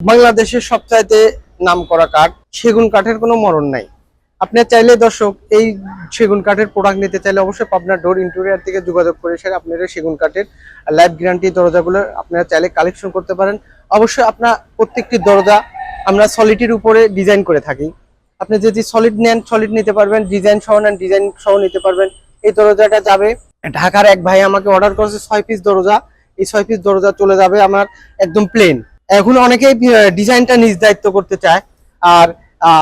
বাংলাদেশের সবচাইতে নামকরা কাঠ সেগুন কাঠের কোনো মরণ নাই। আপনি চাইলে দর্শক এই সেগুন কাঠের প্রোডাক্ট নিতে চাইলে অবশ্যই পাবনা ডোর ইন্টেরিয়র থেকে যোগাযোগ করে আপনারা সেগুন কাঠের লাইফ গ্যারান্টি দরজাগুলো আপনারা চাইলে কালেকশন করতে পারেন। অবশ্যই আপনার প্রত্যেকটি দরজা আমরা সলিডের উপরে ডিজাইন করে থাকি। আপনি যদি সলিড নেন সলিড নিতে পারবেন, ডিজাইন সহ নেন ডিজাইন সহ নিতে পারবেন। এই দরজাটা যাবে ঢাকার এক ভাই আমাকে অর্ডার করেছে 6 পিস দরজা। এই 6 পিস দরজা চলে যাবে আমার একদম প্লেন। এখন অনেকেই ডিজাইনটা নিজ দায়িত্ব করতে চায়, আর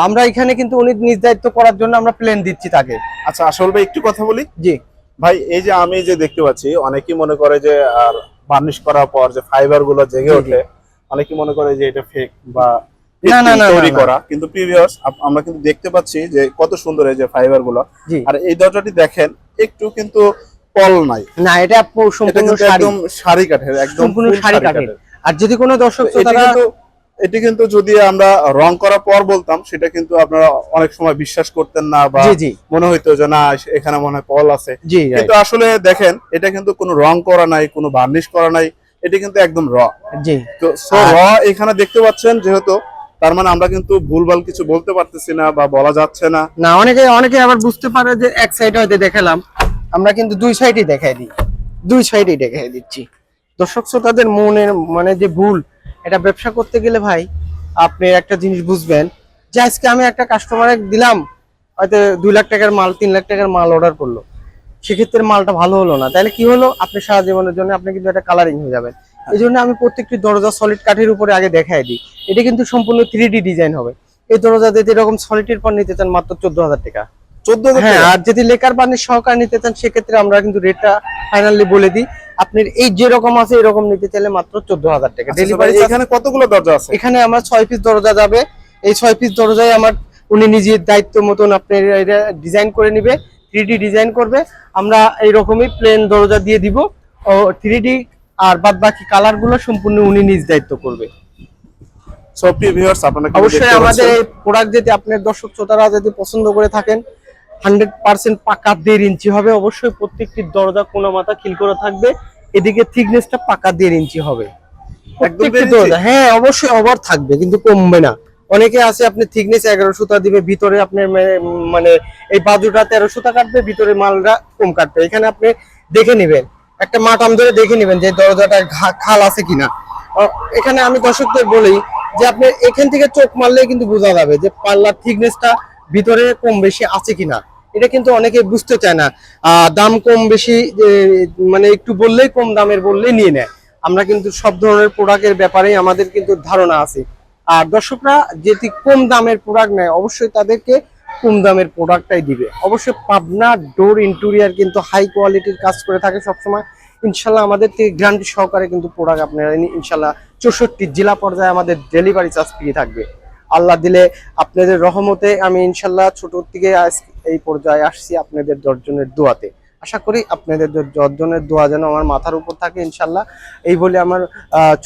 আমরা এখানে কিন্তু উনি নিজ দায়িত্ব করার জন্য আমরা প্লেন দিচ্ছি তাকে। আচ্ছা আসল ভাই একটু কথা বলি। জি ভাই, এই যে আমি যে দেখতে পাচ্ছি অনেকেই মনে করে যে আর বার্নিশ করার পর যে ফাইবার গুলো জেগে ওঠে, অনেকেই মনে করে যে এটা ফেক বা তৈরি করা, কিন্তু প্রিভিয়াস আমরা কিন্তু দেখতে পাচ্ছি যে কত সুন্দর এই যে ফাইবার গুলো। আর এই দরজাটি দেখেন একটু কিন্তু পল নাই, না এটা সম্পূর্ণ একদম শাড়ি কাঠের, একদম সম্পূর্ণ শাড়ি কাঠের। আর যদি কোনো দর্শক এটি কিন্তু যদি আমরা রং করার পর বলতাম সেটা কিন্তু আপনারা অনেক সময় বিশ্বাস করতেন না, বা মনে হইতো যে না এখানে মনে হয় পল আছে। কিন্তু আসলে দেখেন এটা কিন্তু কোনো রং করা নাই, কোনো বার্নিশ করা নাই, এটা কিন্তু একদম র। তো র এখানে দেখতে পাচ্ছেন, যেহেতু তার মানে আমরা কিন্তু ভুলভাল কিছু বলতে পারতেছি না বা বলা যাচ্ছে না। না অনেকে আবার বুঝতে পারে যে এক সাইড হয়তো দেখালাম, আমরা কিন্তু দুই সাইডই দেখাই দিই, দুই সাইডই দেখাই দিচ্ছি। দর্শক শ্রোতাদের মনের মানে যে ভুল, এটা ব্যবসা করতে গেলে ভাই আপনি একটা জিনিস বুঝবেন যে আজকে আমি একটা কাস্টমারে দিলাম হয়তো 2 লাখ টাকার মাল, 3 লাখ টাকার মাল অর্ডার করলো, সেক্ষেত্রে মালটা ভালো হলো না, তাহলে কি হলো, আপনি সারা জীবনের জন্য আপনি কিন্তু একটা কালারিং হয়ে যাবেন। এই জন্য আমি প্রত্যেকটি দরজা সলিড কাঠের উপরে আগে দেখাই দিই। এটা কিন্তু সম্পূর্ণ 3D ডিজাইন হবে। এই দরজা যদি এরকম সলিডের পর নিতে চান মাত্র 14,000 টাকা। 14,000? হ্যাঁ, আর যদি লেকার বার্নিশ সহকারে নিতে চান সেক্ষেত্রে আমরা কিন্তু রেটটা ফাইনালি বলে দিই। আপনার এই যেরকম আছে এরকম নিতে চাইলে মাত্র 14,000 টাকা ডেলিভারি। এখানে কতগুলো দরজা আছে? এখানে আমার 6 পিস দরজা যাবে। এই 6 পিস দরজায় আমার উনি নিজের দায়িত্ব মতন আপনার এটা ডিজাইন করে নিবে, 3D ডিজাইন করবে। আমরা এইরকমই প্লেন দরজা দিয়ে দিব ও 3D, আর বাদ বাকি কালার গুলো সম্পূর্ণ উনি নিজ দায়িত্ব করবে। সো প্রিয় ভিউয়ার্স, আপনারা অবশ্যই আমাদের এই প্রোডাক্ট যদি আপনার দর্শক শ্রোতারা যদি পছন্দ করে থাকেন 100% পাকা 1.5 ইঞ্চি হবে। অবশ্যই প্রত্যেকটি দরজা কোনা মাথা খিল করে থাকবে, এদিকে থিকনেসটা পাকা 1.5 ইঞ্চি হবে প্রত্যেকটি দরজা। হ্যাঁ অবশ্যই ওভার থাকবে কিন্তু কমবে না। অনেকে আছে আপনি থিকনেস 11 সুতা দিবে, ভিতরে আপনার মানে এই বাজুটা 13 সুতা কাটবে, ভিতরে মালটা কম কাটবে। এখানে আপনি দেখে নেবেন, একটা মাটাম ধরে দেখে নেবেন যে দরজাটা খাল আছে কিনা। এখানে আমি দর্শকদের বলি যে আপনি এখান থেকে চোখ মারলে কিন্তু বোঝা যাবে যে পাল্লার থিকনেসটা ভিতরে কম বেশি আছে কিনা। এটা কিন্তু অনেকে বুঝতে চায় না, দাম কম বেশি মানে একটু বললেই কম দামের বললেই নিয়ে নেয়। আমরা কিন্তু সব ধরনের প্রোডাক্টের ব্যাপারে আমাদের কিন্তু ধারণা আছে। আর দর্শকরা যদি কম দামের প্রোডাক্ট নেয় অবশ্যই তাদেরকে কম দামের প্রোডাক্টটাই দিবে। অবশ্যই পাবনা ডোর ইন্টেরিয়র কিন্তু হাই কোয়ালিটির কাজ করে থাকে সবসময়। ইনশাল্লাহ আমাদের থেকে গ্যারান্টি সহকারে কিন্তু প্রোডাক্ট আপনারা ইনশাল্লাহ 64 জেলা পর্যায়ে আমাদের ডেলিভারি চার্জ ফ্রি থাকবে। আল্লাহ দিলে আপনাদের রহমতে আমি ইনশাল্লাহ ছোট থেকে এই পর্যায়ে আসছি আপনাদের 10 জনের দোয়াতে। আশা করি আপনাদের 10 জনের দোয়া যেন আমার মাথার উপর থাকে ইনশাল্লাহ। এই বলে আমার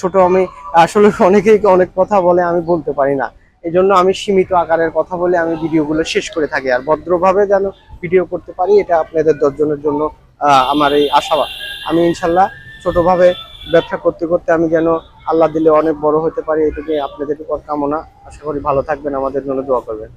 ছোট, আমি আসলে অনেকেই অনেক কথা বলে আমি বলতে পারি না, এই জন্য আমি সীমিত আকারের কথা বলে আমি ভিডিওগুলো শেষ করে থাকি। আর ভদ্রভাবে যেন ভিডিও করতে পারি এটা আপনাদের 10 জনের জন্য আমার এই আশাবাদ। আমি ইনশাল্লাহ ছোটভাবে ব্যবসা করতে করতে আমি যেন আল্লাহ দিলে অনেক বড় হতে পারি, এটুকুই আপনাদের উপর কামনা। আশা করি ভালো থাকবেন, আমাদের জন্য দোয়া করবেন।